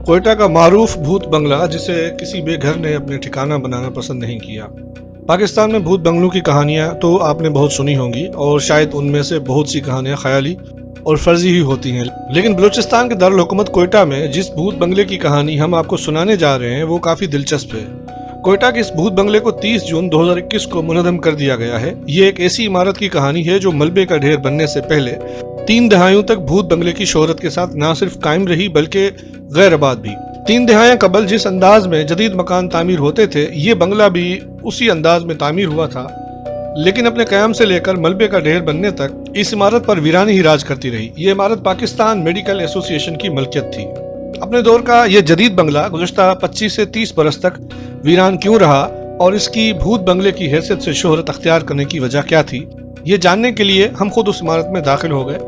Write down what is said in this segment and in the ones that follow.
कोयटा का मारूफ भूत बंगला जिसे किसी बेघर ने अपने ठिकाना बनाना पसंद नहीं किया। पाकिस्तान में भूत बंगलों की कहानियां तो आपने बहुत सुनी होंगी और शायद उनमें से बहुत सी कहानियां ख्याली और फर्जी ही होती हैं, लेकिन बलूचिस्तान के दारुल हुकूमत कोयटा में जिस भूत बंगले की कहानी हम आपको सुनाने जा रहे हैं वो काफ़ी दिलचस्प है। कोयटा के इस भूत बंगले को 30 जून 2021 को मुनहदम कर दिया गया है। ये एक ऐसी इमारत की कहानी है जो मलबे का ढेर बनने से पहले 3 दहाइयों तक भूत बंगले की शोहरत के साथ न सिर्फ कायम रही बल्कि गैर आबाद भी। 3 दहाइयां कबल जिस अंदाज में जदीद मकान तामीर होते थे, ये बंगला भी उसी अंदाज में तामीर हुआ था, लेकिन अपने क़याम से लेकर मलबे का ढेर बनने तक इस इमारत पर वीरानी ही राज करती रही। ये इमारत पाकिस्तान मेडिकल एसोसिएशन की मलकियत थी। अपने दौर का ये जदीद बंगला गुज़श्ता 25 से 30 बरस तक वीरान क्यों रहा और इसकी भूत बंगले की हैसियत से शोहरत अख्तियार करने की वजह क्या थी, ये जानने के लिए हम खुद उस इमारत में दाखिल हो गए।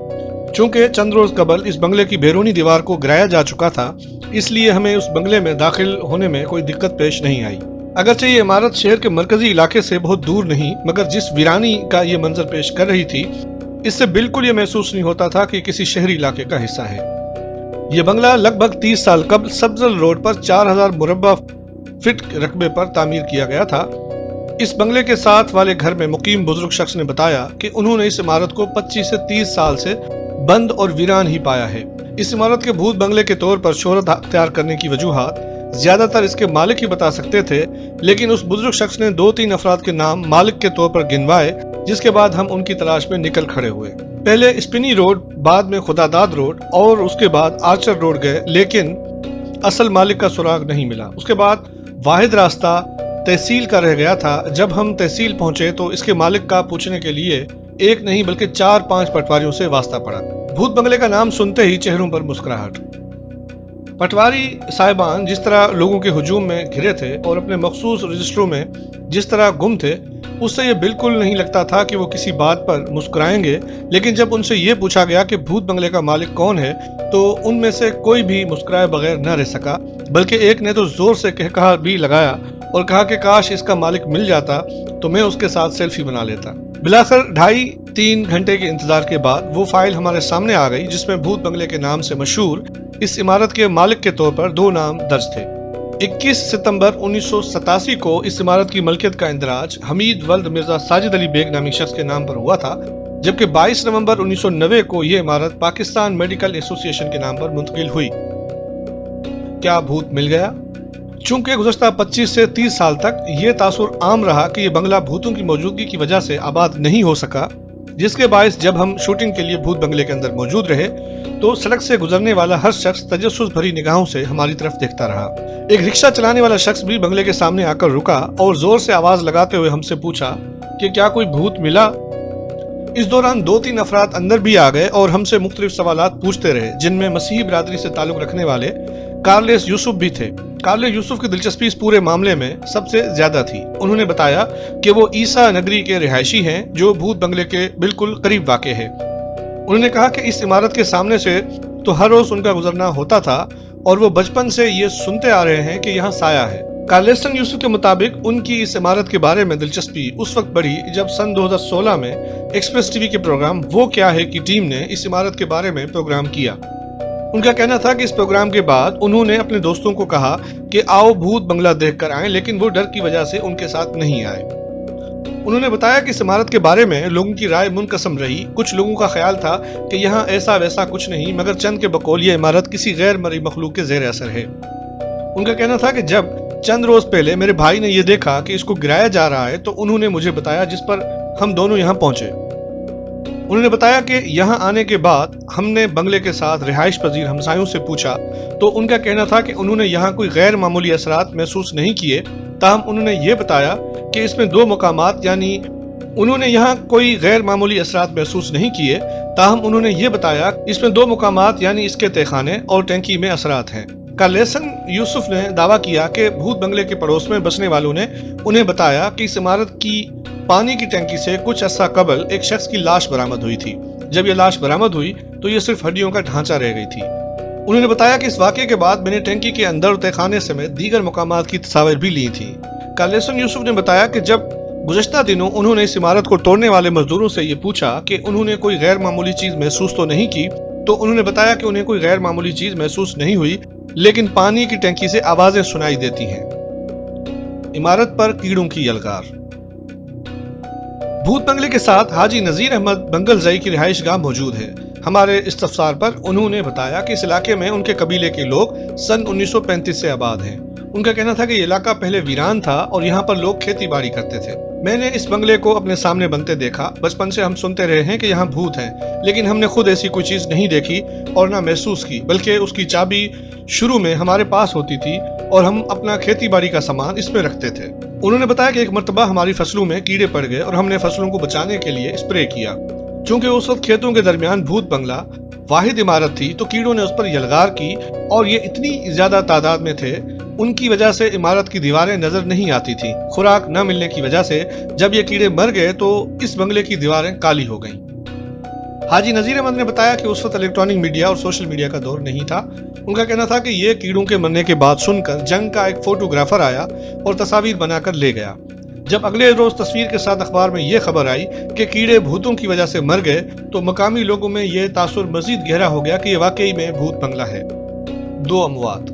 चूंकि चंद रोज कबल इस बंगले की बैरूनी दीवार को गिराया जा चुका था, इसलिए हमें उस बंगले में दाखिल होने में कोई दिक्कत पेश नहीं आई। अगरचे ये इमारत शहर के मरकजी इलाके से बहुत दूर नहीं, मगर जिस वीरानी का ये मंजर पेश कर रही थी, इससे बिल्कुल ये महसूस नहीं होता था कि किसी शहरी इलाके का हिस्सा है। ये बंगला लगभग 30 साल कबल सब्जल रोड पर 4000 मुरब्बा फीट रकबे पर तामीर किया गया था। इस बंगले के साथ वाले घर में मुकीम बुजुर्ग शख्स ने बताया कि उन्होंने इस इमारत को 25 से 30 साल से बंद और वीरान ही पाया है। इस इमारत के भूत बंगले के तौर पर शोहरत अख्तियार करने की वजूहात ज्यादातर इसके मालिक ही बता सकते थे, लेकिन उस बुजुर्ग शख्स ने 2-3 अफराद के नाम मालिक के तौर पर गिनवाए, जिसके बाद हम उनकी तलाश में निकल खड़े हुए। पहले स्पिनी रोड, बाद में खुदादाद रोड और उसके बाद आर्चर रोड गए, लेकिन असल मालिक का सुराग नहीं मिला। उसके बाद वाहिद रास्ता तहसील का रह गया था। जब हम तहसील पहुंचे तो इसके मालिक का पूछने के लिए एक नहीं बल्कि 4-5 पटवारियों से वास्ता पड़ा। भूत बंगले का नाम सुनते ही चेहरों पर मुस्कुराहट। पटवारी साहिबान जिस तरह लोगों के हुजूम में घिरे थे और अपने मखसूस रजिस्टरों में जिस तरह गुम थे, उससे ये बिल्कुल नहीं लगता था कि वो किसी बात पर मुस्कुराएंगे। लेकिन जब उनसे ये पूछा गया कि भूत बंगले का मालिक कौन है, तो उनमें से कोई भी मुस्कुराए बगैर न रह सका, बल्कि एक ने तो जोर से कहकहा भी लगाया और कहा कि काश इसका मालिक मिल जाता तो मैं उसके साथ सेल्फी बना लेता। बिलाखिर 2.5-3 घंटे के इंतजार के बाद वो फाइल हमारे सामने आ गई, जिसमें भूत बंगले के नाम से मशहूर इस इमारत के मालिक के तौर पर 2 नाम दर्ज थे। 21 सितंबर 1987 को इस इमारत की मलकियत का इंदराज हमीद वल्द मिर्जा साजिद अली बेग नामी शख्स के नाम पर हुआ था, जबकि 22 नवंबर 1990 को यह इमारत पाकिस्तान मेडिकल एसोसिएशन के नाम पर मुंतकिल हुई। क्या भूत मिल गया? चूंकि गुज़श्ता 25 से 30 साल तक ये तासुर आम रहा कि यह बंगला भूतों की मौजूदगी की वजह से आबाद नहीं हो सका, जिसके बायस जब हम शूटिंग के लिए भूत बंगले के अंदर मौजूद रहे तो सड़क से गुजरने वाला हर शख्स तजस्सुस भरी निगाहों से हमारी तरफ देखता रहा। एक रिक्शा चलाने वाला शख्स भी बंगले के सामने आकर रुका और जोर से आवाज लगाते हुए हमसे पूछा कि क्या कोई भूत मिला। इस दौरान 2-3 अफराद अंदर भी आ गए और हमसे मुख्तलिफ सवालात पूछते रहे, जिनमें मसीही बिरादरी से ताल्लुक रखने वाले कार्लेस यूसुफ भी थे। कार्लेस यूसुफ की दिलचस्पी इस पूरे मामले में सबसे ज्यादा थी। उन्होंने बताया कि वो ईसा नगरी के रिहायशी हैं जो भूत बंगले के बिल्कुल करीब वाक़ है। उन्होंने कहा कि इस इमारत के सामने से तो हर रोज उनका गुजरना होता था और वो बचपन से ये सुनते आ रहे हैं कि यहाँ साया है। कार्लेसन यूसुफ के मुताबिक उनकी इस इमारत के बारे में दिलचस्पी उस वक्त बढ़ी जब सन 2016 में एक्सप्रेस टीवी के प्रोग्राम वो क्या है की टीम ने इस इमारत के बारे में प्रोग्राम किया। उनका कहना था कि इस प्रोग्राम के बाद उन्होंने अपने दोस्तों को कहा कि आओ भूत बंगला देखकर आएं, लेकिन वो डर की वजह से उनके साथ नहीं आए। उन्होंने बताया कि इस इमारत के बारे में लोगों की राय मुनकसम रही। कुछ लोगों का ख्याल था कि यहाँ ऐसा वैसा कुछ नहीं, मगर चंद के बकौल ये इमारत किसी गैर मरी मखलूक के ज़ेर असर है। उनका कहना था कि जब चंद रोज पहले मेरे भाई ने यह देखा कि इसको गिराया जा रहा है तो उन्होंने मुझे बताया, जिस पर हम दोनों यहाँ पहुंचे। उन्होंने बताया कि यहाँ आने के बाद हमने बंगले के साथ रिहाइश पजीर हमसायों से पूछा तो उनका कहना था कि उन्होंने यहाँ कोई गैर मामूली असरात महसूस नहीं किए। ताहम उन्होंने ये बताया कि इसमें 2 मकामात यानी उन्होंने यहाँ कोई गैर मामूली असरात महसूस नहीं किए। ताहम उन्होंने ये बताया इसमें 2 मकामात यानी इसके तहखाने और टैंकी में असरात हैं। कार्लेसन यूसुफ ने दावा किया कि भूत बंगले के पड़ोस में बसने वालों ने उन्हें बताया कि इस इमारत की पानी की टैंकी से कुछ अर्सा कबल एक शख्स की लाश बरामद हुई थी। जब यह लाश बरामद हुई तो ये सिर्फ हड्डियों का ढांचा रह गई थी। उन्होंने बताया कि इस वाक़े के बाद मैंने टैंकी के अंदर और तहखाने समेत दीगर मकामात की तस्वीर भी ली थी। कार्लेसन यूसुफ ने बताया कि जब गुज़श्ता दिनों उन्होंने इस इमारत को तोड़ने वाले मजदूरों से ये पूछा कि उन्होंने कोई गैर मामूली चीज़ महसूस तो नहीं की, तो उन्होंने बताया कि उन्हें कोई गैर मामूली चीज़ महसूस नहीं हुई, लेकिन पानी की टंकी से आवाजें सुनाई देती हैं। इमारत पर कीड़ों की यलगार। भूत बंगले के साथ हाजी नजीर अहमद बंगलजई की रिहाइश गाह मौजूद है। हमारे इस्तफसार पर उन्होंने बताया कि इस इलाके में उनके कबीले के लोग सन 1935 से आबाद हैं। उनका कहना था कि ये इलाका पहले वीरान था और यहाँ पर लोग खेती बाड़ी करते थे। मैंने इस बंगले को अपने सामने बनते देखा। बचपन से हम सुनते रहे हैं कि यहाँ भूत हैं, लेकिन हमने खुद ऐसी कोई चीज नहीं देखी और ना महसूस की, बल्कि उसकी चाबी शुरू में हमारे पास होती थी और हम अपना खेती बाड़ी का सामान इसमें रखते थे। उन्होंने बताया कि एक मर्तबा हमारी फसलों में कीड़े पड़ गए और हमने फसलों को बचाने के लिए स्प्रे किया। चूंकि उस वक्त खेतों के दरमियान भूत बंगला वाहिद इमारत थी, तो कीड़ों ने उस पर यलगार की और ये इतनी ज्यादा तादाद में थे, उनकी वजह से इमारत की दीवारें नजर नहीं आती थी। खुराक न मिलने की वजह से जब ये कीड़े मर गए तो इस बंगले की दीवारें काली हो गईं। हाजी नजीर अहमद ने बताया कि उस वक्त इलेक्ट्रॉनिक मीडिया और सोशल मीडिया का दौर नहीं था। उनका कहना था कि ये कीड़ों के मरने के बाद सुनकर जंग का एक फोटोग्राफर आया और तस्वीर बनाकर ले गया। जब अगले रोज तस्वीर के साथ अखबार में ये खबर आई कि कीड़े भूतों की वजह से मर गए, तो मकामी लोगों में ये तासुर मजीद गहरा हो गया कि ये वाकई में भूत बंगला है। 2 अमवात।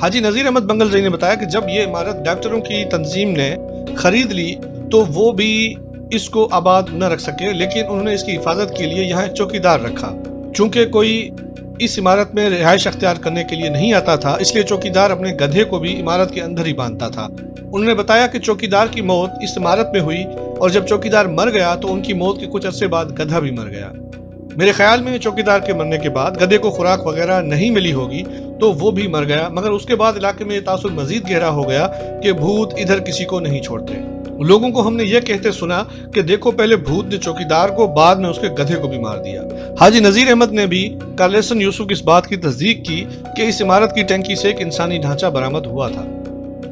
हाजी नजीर अहमद बंगलजई ने बताया कि जब ये इमारत डॉक्टरों की तंजीम ने खरीद ली तो वो भी इसको आबाद न रख सके, लेकिन उन्होंने इसकी हिफाजत के लिए यहाँ एक चौकीदार रखा। चूंकि कोई इस इमारत में रिहाइश अख्तियार करने के लिए नहीं आता था, इसलिए चौकीदार अपने गधे को भी इमारत के अंदर ही बांधता था। उन्होंने बताया कि चौकीदार की मौत इस इमारत में हुई और जब चौकीदार मर गया तो उनकी मौत के कुछ अरसे बाद गधा भी मर गया। मेरे ख्याल में चौकीदार के मरने के बाद गधे को खुराक वगैरह नहीं मिली होगी तो वो भी मर गया, मगर उसके बाद इलाके में ये तासुर मजीद गहरा हो गया कि भूत इधर किसी को नहीं छोड़ते। लोगों को हमने ये कहते सुना कि देखो पहले भूत ने चौकीदार को, बाद में उसके गधे को भी मार दिया। हाजी नजीर अहमद ने भी कार्लेसन यूसुफ इस बात की तस्दीक की कि इस इमारत की टंकी से एक इंसानी ढांचा बरामद हुआ था।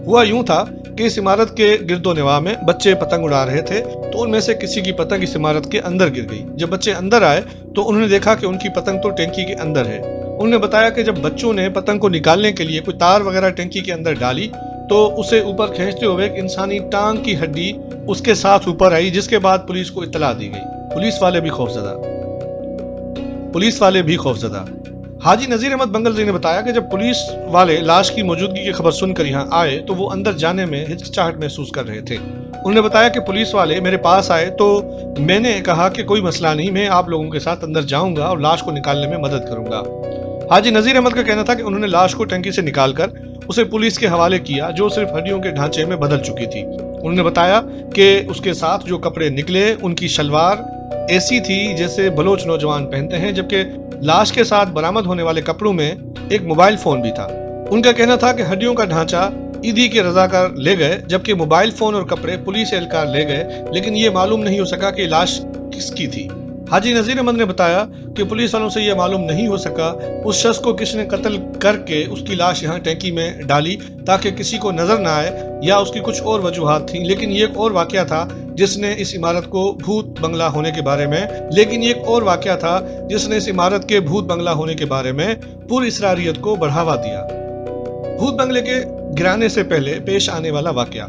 हुआ यूं था कि इस इमारत के गिरदोनवा में बच्चे पतंग उड़ा रहे थे, तो उनमें से किसी की पतंग इस इमारत के अंदर गिर गई। जब बच्चे अंदर आए तो उन्होंने देखा कि उनकी पतंग तो टंकी के अंदर है। उन्होंने बताया कि जब बच्चों ने पतंग को निकालने के लिए कोई तार वगैरह टंकी के अंदर डाली तो उसे ऊपर खींचते हुए एक इंसानी टांग की हड्डी उसके साथ ऊपर आई, जिसके बाद पुलिस को इत्तला दी गई। पुलिस वाले भी खौफजदा। हाजी नजीर अहमद बंगलजई ने बताया कि जब पुलिस वाले लाश की मौजूदगी की खबर सुनकर यहाँ आए तो वो अंदर जाने में हिचकिचाहट महसूस कर रहे थे। उन्होंने बताया कि पुलिस वाले मेरे पास आए तो मैंने कहा कि कोई मसला नहीं, मैं आप लोगों के साथ अंदर जाऊंगा और लाश को निकालने में मदद करूंगा। हाजी नजीर अहमद का कहना था कि उन्होंने लाश को टंकी से निकालकर उसे पुलिस के हवाले किया, जो सिर्फ हड्डियों के ढांचे में बदल चुकी थी। उन्होंने बताया कि उसके साथ जो कपड़े निकले उनकी शलवार ऐसी थी जैसे बलोच नौजवान पहनते हैं, जबकि लाश के साथ बरामद होने वाले कपड़ों में एक मोबाइल फोन भी था। उनका कहना था कि हड्डियों का ढांचा ईदी के रजाकार ले गए, जबकि मोबाइल फोन और कपड़े पुलिस एहलकार ले गए, लेकिन ये मालूम नहीं हो सका कि लाश किसकी थी। हाजी नजीर अहमद ने बताया कि पुलिस वालों से यह मालूम नहीं हो सका उस शख्स को किसने कत्ल करके उसकी लाश यहाँ टैंकी में डाली ताकि किसी को नजर न आए, या उसकी कुछ और वजूहात थी। लेकिन ये एक और वाकया था जिसने इस इमारत को भूत बंगला होने के बारे में पूरी इसरारियत को बढ़ावा दिया। भूत बंगले के गिराने से पहले पेश आने वाला वाकया।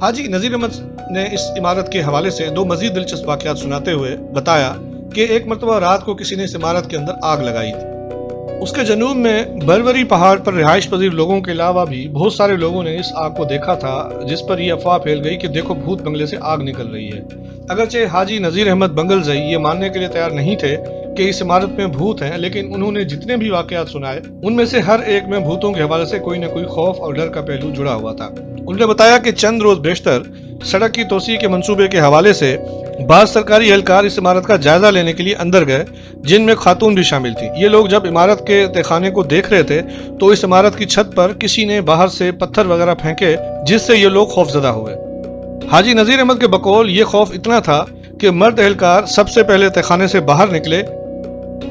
हाजी नजीर अहमद ने इस इमारत के हवाले से 2 मजीद दिलचस्प वाकयात सुनाते हुए बताया कि एक मरतबा रात को किसी ने इस इमारत के अंदर आग लगाई थी। उसके जनूब में बरवरी पहाड़ पर रिहाइश पजीर लोगों के अलावा भी बहुत सारे लोगों ने इस आग को देखा था, जिस पर यह अफवाह फैल गई कि देखो भूत बंगले से आग निकल रही है। अगरचे हाजी नजीर अहमद बंगलजई ये मानने के लिए तैयार नहीं थे कि इस इमारत में भूत हैं, लेकिन उन्होंने जितने भी वाकयात सुनाए उनमें से हर एक में भूतों के हवाले से कोई न कोई खौफ और डर का पहलू जुड़ा हुआ था। उन्होंने बताया कि चंद रोज बेशतर सड़क की तोसी के मंसूबे के हवाले से बाज़ सरकारी एहलकार इस इमारत का जायजा लेने के लिए अंदर गए, जिनमें खातून भी शामिल थी। ये लोग जब इमारत के तहखाने को देख रहे थे तो इस इमारत की छत पर किसी ने बाहर से पत्थर वगैरह फेंके, जिससे ये लोग खौफजदा हुए। हाजी नजीर अहमद के बकौल ये खौफ इतना था कि मर्द एहलकार सबसे पहले तहखाने से बाहर निकले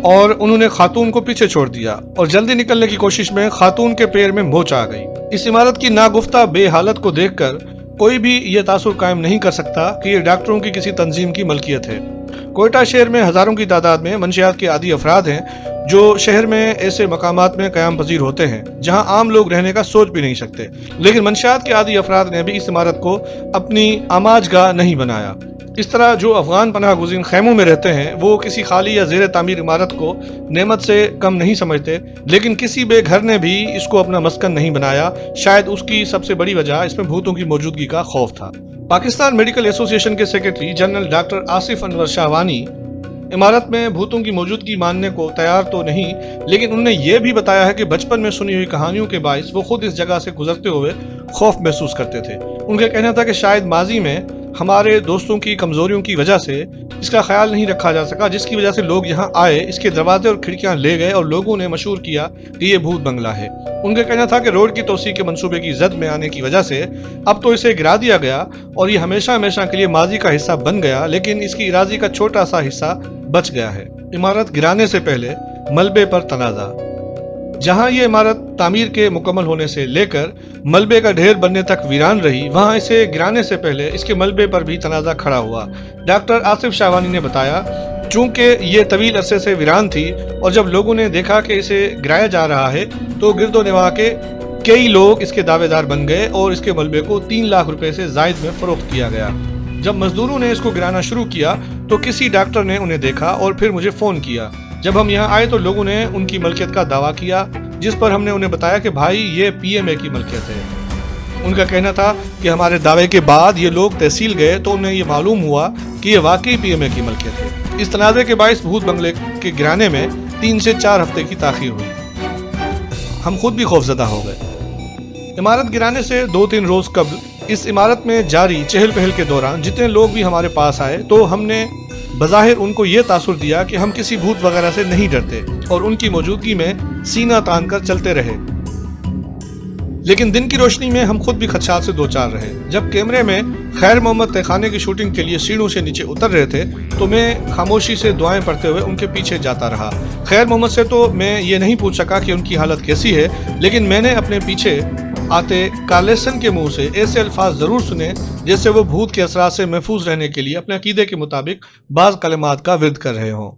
और उन्होंने खातून को पीछे छोड़ दिया और जल्दी निकलने की कोशिश में खातून के पैर में मोच आ गई। इस इमारत की नागुफ्ता बेहालत को देखकर कोई भी ये तासुर कायम नहीं कर सकता कि ये डॉक्टरों की किसी तंजीम की मलकियत है। कोयटा शहर में हजारों की तादाद में मंशियात के आदी अफराद हैं جو شہر میں ایسے مقامات میں قیام پذیر ہوتے ہیں جہاں عام لوگ رہنے کا سوچ بھی نہیں سکتے، لیکن منشیات کے عادی افراد نے بھی اس عمارت کو اپنی آماج گاہ نہیں بنایا۔ اس طرح جو افغان پناہ گزین خیموں میں رہتے ہیں وہ کسی خالی یا زیر تعمیر عمارت کو نعمت سے کم نہیں سمجھتے، لیکن کسی بے گھر نے بھی اس کو اپنا مسکن نہیں بنایا۔ شاید اس کی سب سے بڑی وجہ اس میں بھوتوں کی موجودگی کا خوف تھا۔ پاکستان میڈیکل ایسوسی ایشن کے سیکرٹری جنرل ڈاکٹر آصف انور شاہوانی عمارت میں بھوتوں کی موجودگی ماننے کو تیار تو نہیں، لیکن انہوں نے یہ بھی بتایا ہے کہ بچپن میں سنی ہوئی کہانیوں کے باعث وہ خود اس جگہ سے گزرتے ہوئے خوف محسوس کرتے تھے۔ ان کا کہنا تھا کہ شاید ماضی میں ہمارے دوستوں کی کمزوریوں کی وجہ سے اس کا خیال نہیں رکھا جا سکا، جس کی وجہ سے لوگ یہاں آئے، اس کے دروازے اور کھڑکیاں لے گئے اور لوگوں نے مشہور کیا کہ یہ بھوت بنگلہ ہے۔ ان کا کہنا تھا کہ روڈ کی توسیع کے منصوبے کی زد میں آنے کی وجہ سے اب تو اسے گرا دیا گیا اور یہ ہمیشہ ہمیشہ کے لیے ماضی کا حصہ بن گیا، لیکن اس کی اراضی کا چھوٹا سا حصہ بچ گیا ہے۔ عمارت گرانے سے پہلے ملبے پر تنازع۔ جہاں یہ عمارت تعمیر کے مکمل ہونے سے لے کر ملبے کا ڈھیر بننے تک ویران رہی، وہاں اسے گرانے سے پہلے اس کے ملبے پر بھی تنازع کھڑا ہوا۔ ڈاکٹر آصف شاہوانی نے بتایا، چونکہ یہ طویل عرصے سے ویران تھی اور جب لوگوں نے دیکھا کہ اسے گرایا جا رہا ہے تو گرد و نواح کے کئی لوگ اس کے دعوے دار بن گئے اور اس کے ملبے کو 3 لاکھ روپے سے زائد میں فروخت کیا گیا۔ جب مزدوروں نے اس کو گرانا شروع کیا تو کسی ڈاکٹر نے انہیں دیکھا اور پھر مجھے فون کیا۔ جب ہم یہاں آئے تو لوگوں نے ان کی ملکیت کا دعویٰ کیا، جس پر ہم نے انہیں بتایا کہ بھائی یہ پی ایم اے کی ملکیت ہے۔ ان کا کہنا تھا کہ ہمارے دعوے کے بعد یہ لوگ تحصیل گئے تو انہیں یہ معلوم ہوا کہ یہ واقعی پی ایم اے کی ملکیت ہے۔ اس تنازع کے باعث بھوت بنگلے کے گرانے میں 3 سے 4 ہفتے کی تاخیر ہوئی۔ ہم خود بھی خوفزدہ ہو گئے۔ عمارت گرانے سے 2-3 روز قبل اس عمارت میں جاری چہل پہل کے دوران جتنے لوگ بھی ہمارے پاس آئے تو ہم نے بظاہر ان کو یہ تاثر دیا کہ ہم کسی بھوت وغیرہ سے نہیں ڈرتے اور ان کی موجودگی میں سینہ تان کر چلتے رہے، لیکن دن کی روشنی میں ہم خود بھی خدشات سے دوچار رہے۔ جب کیمرے میں خیر محمد تہخانے کی شوٹنگ کے لیے سیڑھیوں سے نیچے اتر رہے تھے تو میں خاموشی سے دعائیں پڑھتے ہوئے ان کے پیچھے جاتا رہا۔ خیر محمد سے تو میں یہ نہیں پوچھ سکا کہ ان کی حالت کیسی ہے، لیکن میں نے اپنے پیچھے آتے کارلیسن کے منہ سے ایسے الفاظ ضرور سنے جیسے وہ بھوت کے اثرات سے محفوظ رہنے کے لیے اپنے عقیدے کے مطابق بعض کلمات کا ورد کر رہے ہوں۔